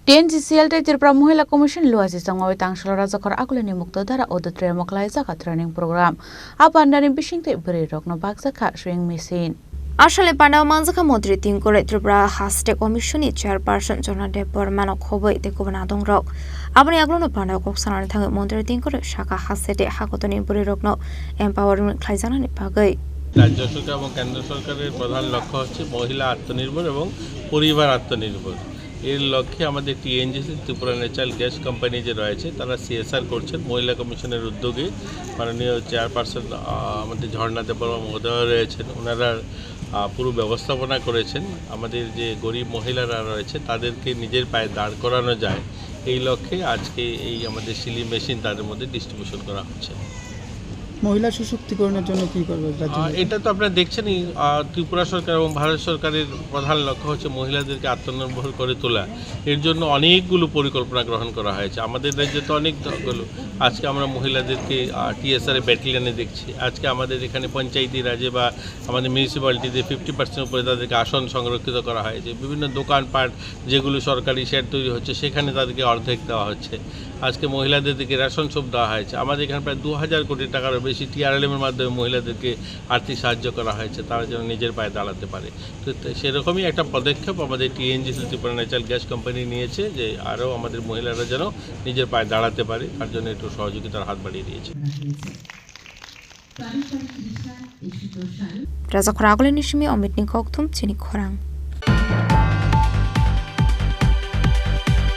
TNGCL Tirpura Mahila Commission luasi sangwawi tangsal rajakar agulani mukto dara odotre moklai zaka training program apandani bishing te beri rokno bakzaka swing machine আসলে পান্ডাও মানজাকা মন্ত্রী তিন করে Tripura হাস্টে কমিশনি chairperson জনাদে বর্মানো খবই দেখুবেন আদং rock আপনি আগলনো পান্ডাও কক্সানানি থাঙ্গে মন্ত্রী তিন করে শাখা হাস্টেটে হাকতনি বরি রকনো এম্পাওয়ারমেন্ট খাইজানানি ভাগই রাজ্য সরকার এবং কেন্দ্র সরকারের প্রধান লক্ষ্য হচ্ছে মহিলা আত্মনির্ভর এবং পরিবার আত্মনির্ভর এর লক্ষ্যে আমাদের টিএনজিসি ত্রিপুরা ন্যাচারাল গ্যাস কোম্পানি যে রয়েছে তারা সিএসআর করছেন মহিলা কমিশনের উদ্যোগে মাননীয় চেয়ারপারসন আমাদের ঝর্ণা দেববর্মা মহোদয় রয়েছেন ওনারা পুরো ব্যবস্থাপনা করেছেন আমাদের যে গরিব মহিলারা রয়েছে তাদেরকে নিজের পায়ে দাঁড় করানো যায় এই লক্ষ্যে আজকে এই আমাদের সিলি মেশিন তাদের মধ্যে ডিস্ট্রিবিউশন করা হচ্ছে মহিলা সশক্তিকরণের জন্য কি করবে এটা তো আপনারা দেখছেনই ত্রিপুরা সরকার এবং ভারত সরকারের প্রধান লক্ষ্য হচ্ছে মহিলাদেরকে আত্মনির্ভর করে তোলা এর জন্য অনেকগুলো পরিকল্পনা গ্রহণ করা হয়েছে আমাদের রাজ্যে তো অনেকগুলো আজকে আমরা মহিলাদেরকে টিএসআর ব্যাটালিয়নে দেখছি আজকে আমাদের এখানে পঞ্চায়েতি রাজে বা আমাদের মিউনিসিপ্যালিটিতে 50% উপরে তাদেরকে আসন সংরক্ষিত করা হয়েছে বিভিন্ন দোকানপাট যেগুলো সরকারি শেড তৈরি হচ্ছে সেখানে তাদেরকে অর্ধেক দেওয়া হচ্ছে আজকে মহিলাদেরকে রেশন সব দেওয়া হয়েছে আমাদের এখানে প্রায় 2000 কোটি টাকারও বেশি টিআরএলএমের মাধ্যমে মহিলাদেরকে আর্থিক সাহায্য করা হয়েছে তারা যেন নিজের পায়ে দাঁড়াতে পারে তো সেরকমই একটা পদক্ষেপ আমাদের টিএনজিসি ত্রিপুরা ন্যাচারাল গ্যাস কোম্পানি নিয়েছে যে আরও আমাদের মহিলারা যেন নিজের পায়ে দাঁড়াতে পারে তার জন্য একটু সহযোগিতার হাত বাড়িয়ে দিয়েছে রাজা খরাগলে নিশমি অমিত নিকথুম চিনি খরাং